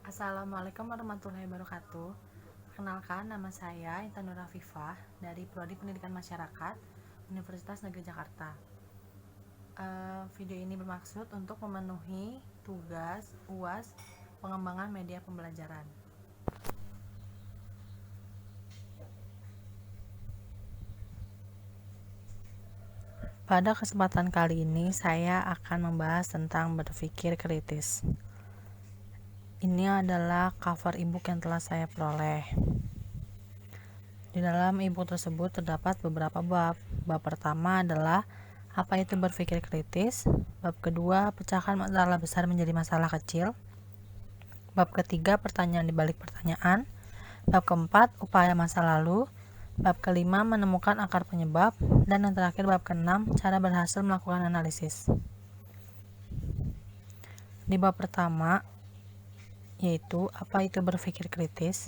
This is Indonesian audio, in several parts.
Assalamualaikum warahmatullahi wabarakatuh. Perkenalkan, nama saya Intan Nur Afifah dari Prodi Pendidikan Masyarakat Universitas Negeri Jakarta. Video ini bermaksud untuk memenuhi tugas UAS pengembangan media pembelajaran. Pada kesempatan kali ini saya akan membahas tentang berpikir kritis. Ini adalah cover e-book yang telah saya peroleh. Di dalam e-book tersebut terdapat beberapa bab. Bab pertama adalah apa itu berpikir kritis. Bab kedua, pecahkan masalah besar menjadi masalah kecil. Bab ketiga, pertanyaan di balik pertanyaan. Bab keempat, upaya masa lalu. Bab kelima, menemukan akar penyebab. Dan yang terakhir, bab keenam, cara berhasil melakukan analisis. Di bab pertama, yaitu apa itu berpikir kritis.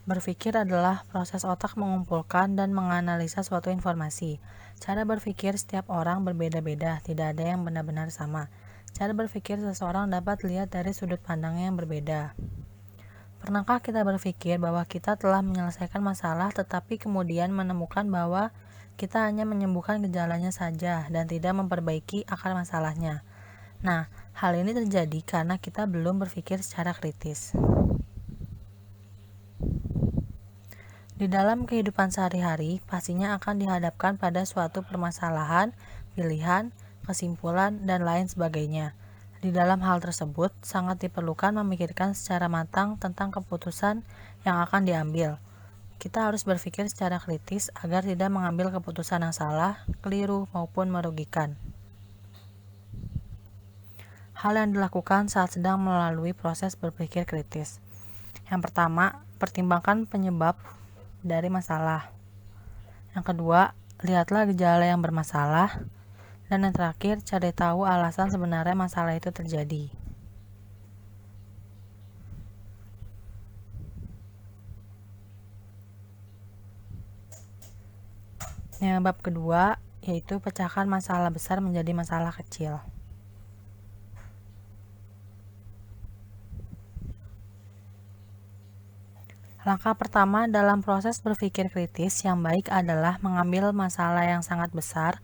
Berpikir adalah proses otak mengumpulkan dan menganalisa suatu informasi. Cara berpikir setiap orang berbeda-beda, tidak ada yang benar-benar sama. Cara berpikir seseorang dapat dilihat dari sudut pandangnya yang berbeda. Pernahkah kita berpikir bahwa kita telah menyelesaikan masalah tetapi kemudian menemukan bahwa kita hanya menyembuhkan gejalanya saja dan tidak memperbaiki akar masalahnya? Nah, hal ini terjadi karena kita belum berpikir secara kritis. Di dalam kehidupan sehari-hari, pastinya akan dihadapkan pada suatu permasalahan, pilihan, kesimpulan, dan lain sebagainya. Di dalam hal tersebut, sangat diperlukan memikirkan secara matang tentang keputusan yang akan diambil. Kita harus berpikir secara kritis agar tidak mengambil keputusan yang salah, keliru, maupun merugikan. Hal yang dilakukan saat sedang melalui proses berpikir kritis. Yang pertama, pertimbangkan penyebab dari masalah. Yang kedua, lihatlah gejala yang bermasalah. Dan yang terakhir, cari tahu alasan sebenarnya masalah itu terjadi. Yang bab kedua, yaitu pecahkan masalah besar menjadi masalah kecil. Langkah pertama dalam proses berpikir kritis yang baik adalah mengambil masalah yang sangat besar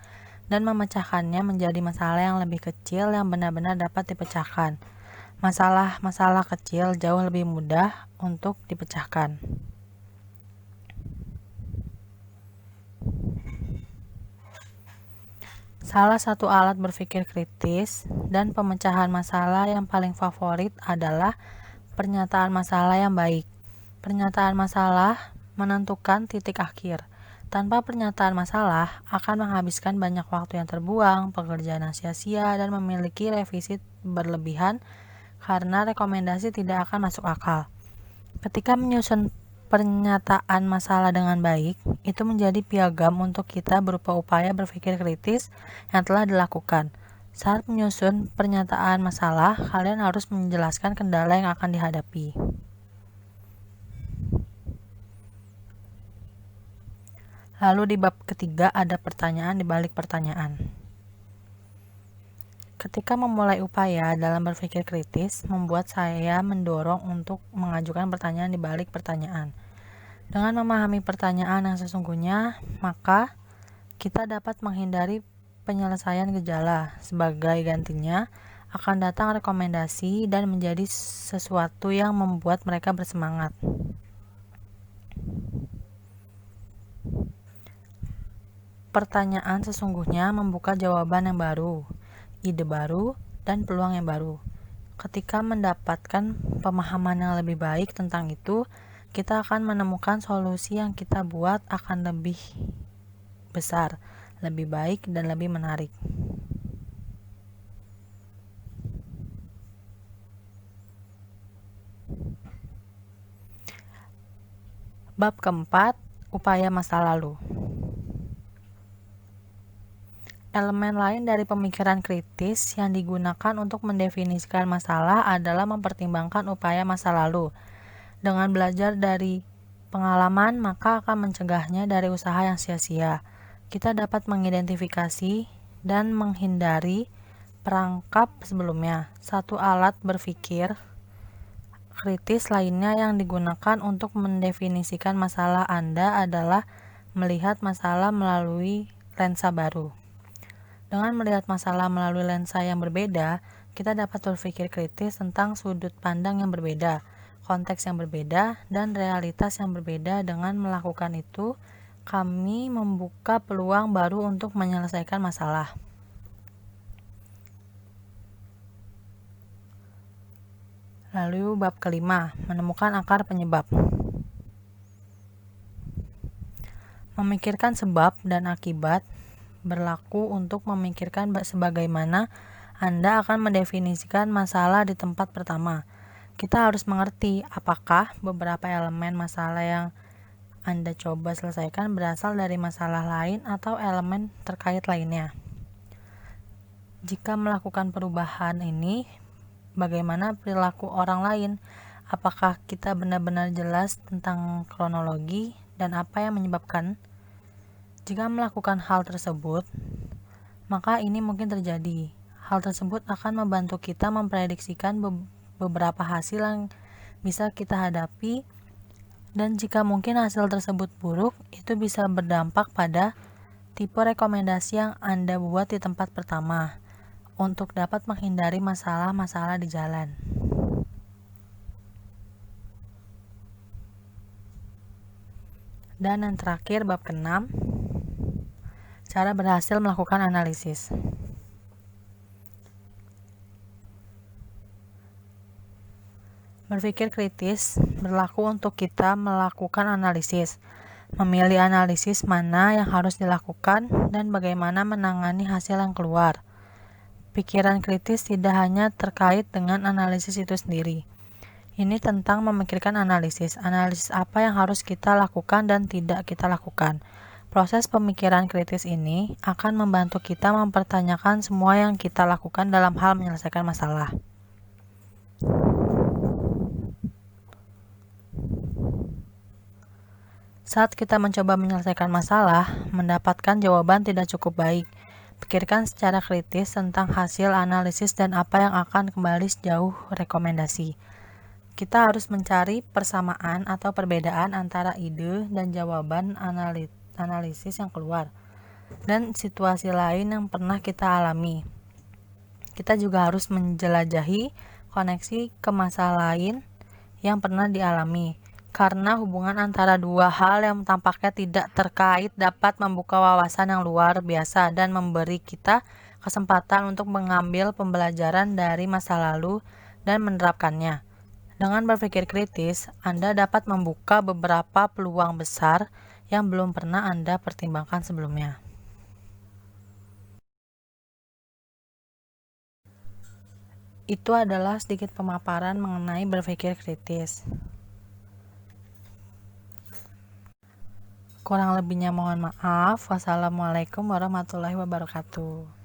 dan memecahkannya menjadi masalah yang lebih kecil yang benar-benar dapat dipecahkan. Masalah-masalah kecil jauh lebih mudah untuk dipecahkan. Salah satu alat berpikir kritis dan pemecahan masalah yang paling favorit adalah pernyataan masalah yang baik. Pernyataan masalah menentukan titik akhir. Tanpa pernyataan masalah akan menghabiskan banyak waktu yang terbuang, pekerjaan yang sia-sia, dan memiliki revisi berlebihan karena rekomendasi tidak akan masuk akal. Ketika menyusun pernyataan masalah dengan baik, itu menjadi piagam untuk kita berupa upaya berpikir kritis yang telah dilakukan. Saat menyusun pernyataan masalah, kalian harus menjelaskan kendala yang akan dihadapi. Lalu di bab ketiga ada pertanyaan di balik pertanyaan. Ketika memulai upaya dalam berpikir kritis, membuat saya mendorong untuk mengajukan pertanyaan di balik pertanyaan. Dengan memahami pertanyaan yang sesungguhnya, maka kita dapat menghindari penyelesaian gejala. Sebagai gantinya, akan datang rekomendasi dan menjadi sesuatu yang membuat mereka bersemangat. Pertanyaan sesungguhnya membuka jawaban yang baru, ide baru, dan peluang yang baru. Ketika mendapatkan pemahaman yang lebih baik tentang itu, kita akan menemukan solusi yang kita buat akan lebih besar, lebih baik, dan lebih menarik. Bab keempat, upaya masa lalu. Elemen lain dari pemikiran kritis yang digunakan untuk mendefinisikan masalah adalah mempertimbangkan upaya masa lalu. Dengan belajar dari pengalaman, maka akan mencegahnya dari usaha yang sia-sia. Kita dapat mengidentifikasi dan menghindari perangkap sebelumnya. Satu alat berpikir kritis lainnya yang digunakan untuk mendefinisikan masalah Anda adalah melihat masalah melalui lensa baru. Dengan melihat masalah melalui lensa yang berbeda, kita dapat berpikir kritis tentang sudut pandang yang berbeda, konteks yang berbeda, dan realitas yang berbeda. Dengan melakukan itu, kami membuka peluang baru untuk menyelesaikan masalah. Lalu bab kelima, menemukan akar penyebab. Memikirkan sebab dan akibat berlaku untuk memikirkan sebagaimana Anda akan mendefinisikan masalah di tempat pertama. Kita harus mengerti apakah beberapa elemen masalah yang Anda coba selesaikan berasal dari masalah lain atau elemen terkait lainnya. Jika melakukan perubahan ini, bagaimana perilaku orang lain? Apakah kita benar-benar jelas tentang kronologi dan apa yang menyebabkan? Jika melakukan hal tersebut, maka ini mungkin terjadi. Hal tersebut akan membantu kita memprediksikan beberapa hasil yang bisa kita hadapi, dan jika mungkin hasil tersebut buruk, itu bisa berdampak pada tipe rekomendasi yang Anda buat di tempat pertama untuk dapat menghindari masalah-masalah di jalan. Dan yang terakhir, bab ke-6, cara berhasil melakukan analisis. Berpikir kritis berlaku untuk kita melakukan analisis, memilih analisis mana yang harus dilakukan, dan bagaimana menangani hasil yang keluar. Pikiran kritis tidak hanya terkait dengan analisis itu sendiri. Ini tentang memikirkan analisis apa yang harus kita lakukan dan tidak kita lakukan. Proses pemikiran kritis ini akan membantu kita mempertanyakan semua yang kita lakukan dalam hal menyelesaikan masalah. Saat kita mencoba menyelesaikan masalah, mendapatkan jawaban tidak cukup baik. Pikirkan secara kritis tentang hasil analisis dan apa yang akan kembali sejauh rekomendasi. Kita harus mencari persamaan atau perbedaan antara ide dan jawaban analisis yang keluar, dan situasi lain yang pernah kita alami. Kita juga harus menjelajahi koneksi ke masalah lain yang pernah dialami, karena hubungan antara dua hal yang tampaknya tidak terkait dapat membuka wawasan yang luar biasa dan memberi kita kesempatan untuk mengambil pembelajaran dari masa lalu dan menerapkannya. Dengan berpikir kritis, Anda dapat membuka beberapa peluang besar yang belum pernah Anda pertimbangkan sebelumnya. Itu adalah sedikit pemaparan mengenai berpikir kritis. Kurang lebihnya mohon maaf. Wassalamualaikum warahmatullahi wabarakatuh.